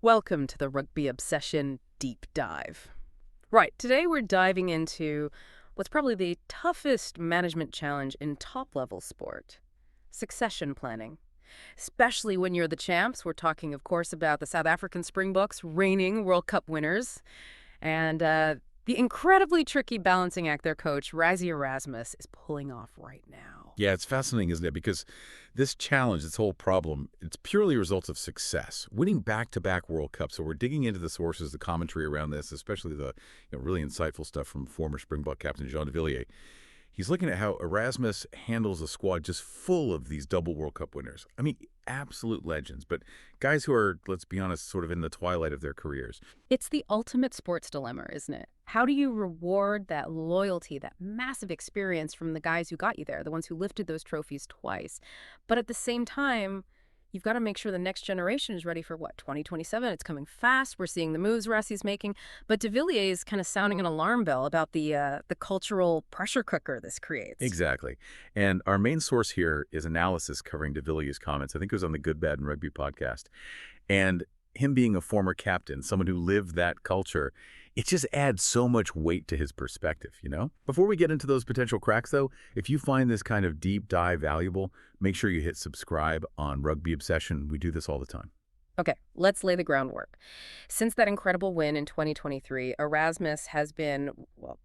Welcome to the Rugby Obsession Deep Dive. Right, today we're diving into what's probably the toughest management challenge in top-level sport, succession planning. Especially when you're the champs. We're talking, of course, about the South African Springboks, reigning World Cup winners, and the incredibly tricky balancing act their coach, Rassie Erasmus, is pulling off right now. Yeah, it's fascinating, isn't it? Because this challenge, this whole problem, it's purely a result of success. Winning back-to-back World Cups. So we're digging into the sources, the commentary around this, especially the really insightful stuff from former Springbok captain Jean de Villiers. He's looking at how Erasmus handles a squad just full of these double World Cup winners. I mean, absolute legends, but guys who are, let's be honest, sort of in the twilight of their careers. It's the ultimate sports dilemma, isn't it? How do you reward that loyalty, that massive experience from the guys who got you there, the ones who lifted those trophies twice? But at the same time, you've got to make sure the next generation is ready for, 2027? It's coming fast. We're seeing the moves Rassie's making. But de Villiers is kind of sounding an alarm bell about the cultural pressure cooker this creates. Exactly. And our main source here is analysis covering de Villiers' comments. I think it was on the Good, Bad, and Rugby podcast. And him being a former captain, someone who lived that culture, it just adds so much weight to his perspective, Before we get into those potential cracks, though, if you find this kind of deep dive valuable, make sure you hit subscribe on Rugby Obsession. We do this all the time. Okay, let's lay the groundwork. Since that incredible win in 2023, Erasmus has been,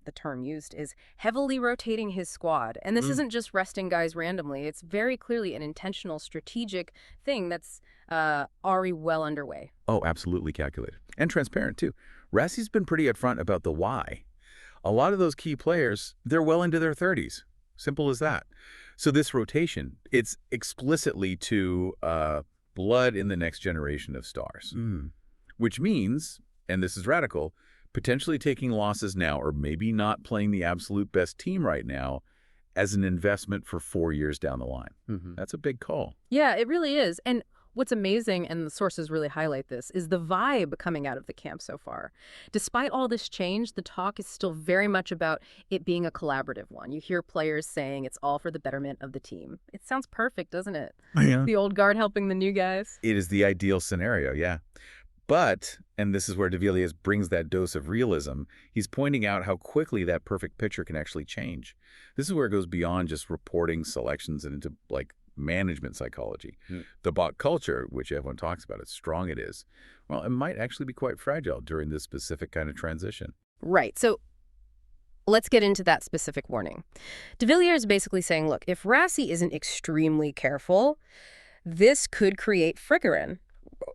the term used is heavily rotating his squad. And this isn't just resting guys randomly. It's very clearly an intentional, strategic thing that's already well underway. Oh, absolutely calculated. And transparent, too. Rassie's been pretty upfront about the why. A lot of those key players, they're well into their 30s. Simple as that. So this rotation, it's explicitly to blood in the next generation of stars. Which means, and this is radical, potentially taking losses now or maybe not playing the absolute best team right now as an investment for 4 years down the line. That's a big call. Yeah, it really is. And what's amazing, and the sources really highlight this, is the vibe coming out of the camp so far. Despite all this change, the talk is still very much about it being a collaborative one. You hear players saying it's all for the betterment of the team. It sounds perfect, doesn't it? Yeah. The old guard helping the new guys. It is the ideal scenario, yeah. But, and this is where de Villiers brings that dose of realism, he's pointing out how quickly that perfect picture can actually change. This is where it goes beyond just reporting selections and into, management psychology. The bot culture, which everyone talks about, as strong it is, well, it might actually be quite fragile during this specific kind of transition. Right. So let's get into that specific warning. De Villiers is basically saying, look, if Rassie isn't extremely careful, this could create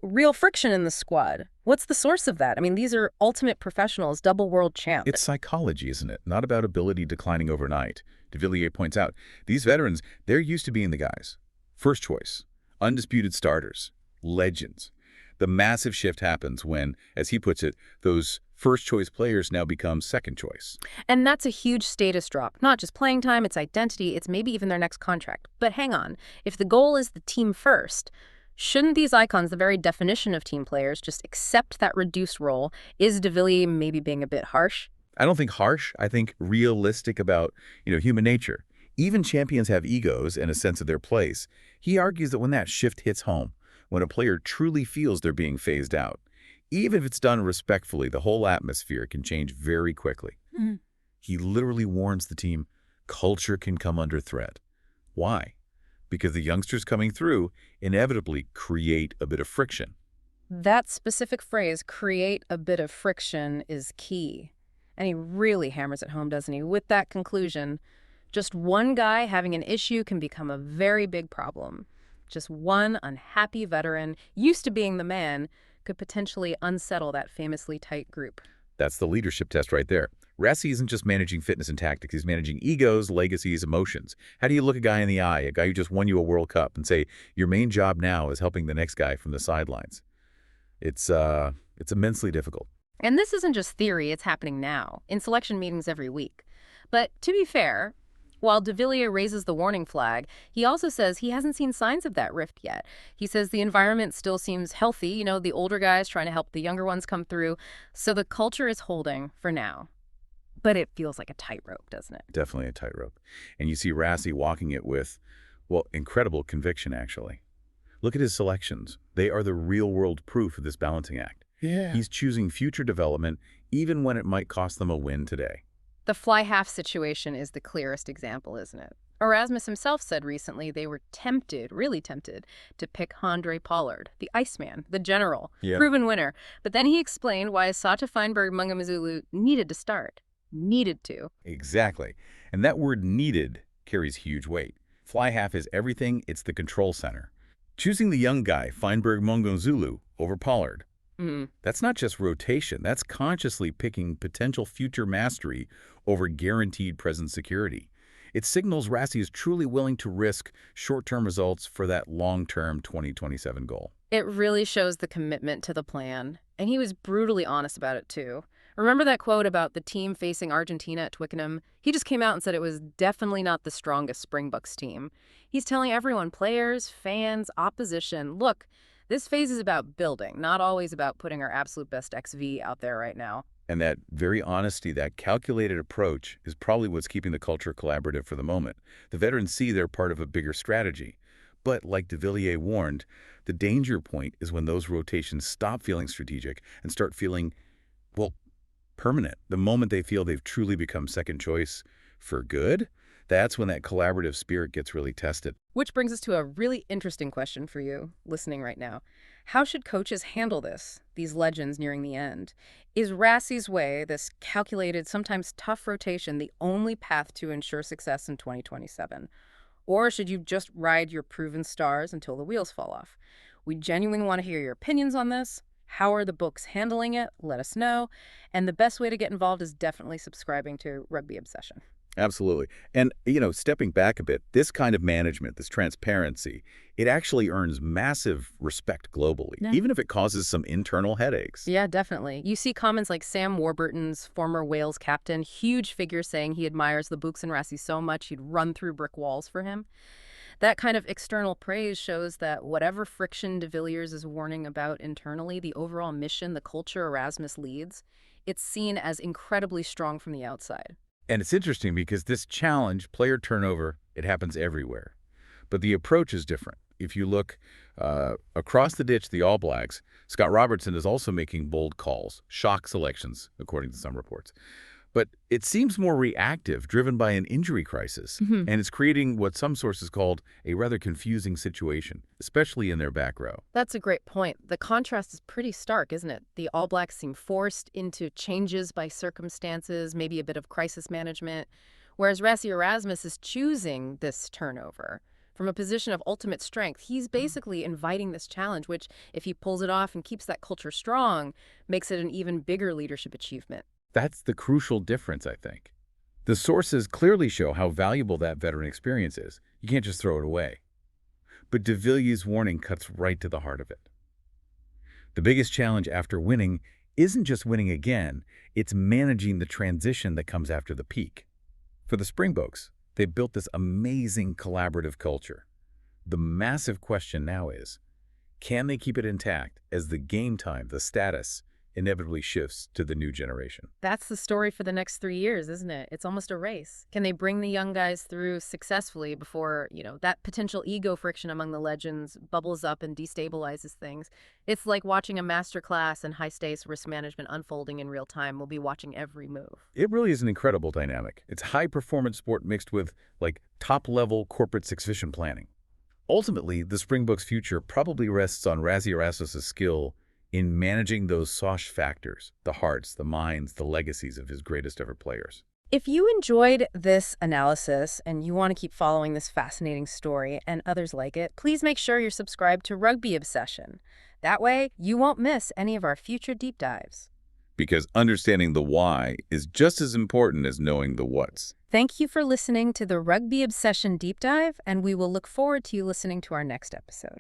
real friction in the squad. What's the source of that? I mean, these are ultimate professionals, double world champ. It's psychology, isn't it? Not about ability declining overnight. De Villiers points out, these veterans, they're used to being the guys. First choice, undisputed starters, legends. The massive shift happens when, as he puts it, those first-choice players now become second choice. And that's a huge status drop. Not just playing time, it's identity, it's maybe even their next contract. But hang on, if the goal is the team first, shouldn't these icons, the very definition of team players, just accept that reduced role? Is de Villiers maybe being a bit harsh? I don't think harsh. I think realistic about, human nature. Even champions have egos and a sense of their place. He argues that when that shift hits home, when a player truly feels they're being phased out, even if it's done respectfully, the whole atmosphere can change very quickly. He literally warns the team, culture can come under threat. Why? Because the youngsters coming through inevitably create a bit of friction. That specific phrase, create a bit of friction, is key. And he really hammers it home, doesn't he? With that conclusion, just one guy having an issue can become a very big problem. Just one unhappy veteran, used to being the man, could potentially unsettle that famously tight group. That's the leadership test right there. Rassie isn't just managing fitness and tactics. He's managing egos, legacies, emotions. How do you look a guy in the eye, a guy who just won you a World Cup, and say, your main job now is helping the next guy from the sidelines? It's immensely difficult. And this isn't just theory, it's happening now, in selection meetings every week. But to be fair, while de Villiers raises the warning flag, he also says he hasn't seen signs of that rift yet. He says the environment still seems healthy, the older guys trying to help the younger ones come through, so the culture is holding for now. But it feels like a tightrope, doesn't it? Definitely a tightrope. And you see Rassie walking it with, incredible conviction, actually. Look at his selections. They are the real-world proof of this balancing act. Yeah. He's choosing future development even when it might cost them a win today. The fly half situation is the clearest example, isn't it? Erasmus himself said recently they were tempted, really tempted, to pick Handré Pollard, the Iceman, the general, Yeah. proven winner. But then he explained why Sata Feinberg Mungamazulu needed to start. Needed to. Exactly. And that word needed carries huge weight. Fly half is everything, it's the control center. Choosing the young guy, Feinberg Mungamazulu, over Pollard. That's not just rotation, that's consciously picking potential future mastery over guaranteed present security. It signals Rassie is truly willing to risk short-term results for that long-term 2027 goal. It really shows the commitment to the plan. And he was brutally honest about it, too. Remember that quote about the team facing Argentina at Twickenham? He just came out and said it was definitely not the strongest Springboks team. He's telling everyone, players, fans, opposition, look, this phase is about building, not always about putting our absolute best XV out there right now. And that very honesty, that calculated approach, is probably what's keeping the culture collaborative for the moment. The veterans see they're part of a bigger strategy. But like de Villiers warned, the danger point is when those rotations stop feeling strategic and start feeling, well, permanent. The moment they feel they've truly become second choice for good, that's when that collaborative spirit gets really tested. Which brings us to a really interesting question for you listening right now. How should coaches handle this, these legends nearing the end? Is Rassie's way, this calculated, sometimes tough rotation, the only path to ensure success in 2027? Or should you just ride your proven stars until the wheels fall off? We genuinely want to hear your opinions on this. How are the books handling it? Let us know. And the best way to get involved is definitely subscribing to Rugby Obsession. Absolutely. And, stepping back a bit, this kind of management, this transparency, it actually earns massive respect globally, even if it causes some internal headaches. Yeah, definitely. You see comments like Sam Warburton's former Wales captain, huge figure saying he admires the Books and Rassie so much he'd run through brick walls for him. That kind of external praise shows that whatever friction de Villiers is warning about internally, the overall mission, the culture Erasmus leads, it's seen as incredibly strong from the outside. And it's interesting because this challenge, player turnover, it happens everywhere. But the approach is different. If you look across the ditch, the All Blacks, Scott Robertson is also making bold calls, shock selections, according to some reports. But it seems more reactive, driven by an injury crisis, and it's creating what some sources called a rather confusing situation, especially in their back row. That's a great point. The contrast is pretty stark, isn't it? The All Blacks seem forced into changes by circumstances, maybe a bit of crisis management, whereas Rassie Erasmus is choosing this turnover. From a position of ultimate strength, he's basically inviting this challenge, which, if he pulls it off and keeps that culture strong, makes it an even bigger leadership achievement. That's the crucial difference, I think. The sources clearly show how valuable that veteran experience is. You can't just throw it away. But de Villiers' warning cuts right to the heart of it. The biggest challenge after winning isn't just winning again, it's managing the transition that comes after the peak. For the Springboks, they built this amazing collaborative culture. The massive question now is, can they keep it intact as the game time, the status, inevitably shifts to the new generation? That's the story for the next 3 years, isn't it? It's almost a race. Can they bring the young guys through successfully before, that potential ego friction among the legends bubbles up and destabilizes things? It's like watching a masterclass in high-stakes risk management unfolding in real time. We'll be watching every move. It really is an incredible dynamic. It's high-performance sport mixed with, top-level corporate succession planning. Ultimately, the Springboks' future probably rests on Rassie Erasmus' skill in managing those soft factors, the hearts, the minds, the legacies of his greatest ever players. If you enjoyed this analysis and you want to keep following this fascinating story and others like it, please make sure you're subscribed to Rugby Obsession. That way, you won't miss any of our future deep dives. Because understanding the why is just as important as knowing the what's. Thank you for listening to the Rugby Obsession Deep Dive, and we will look forward to you listening to our next episode.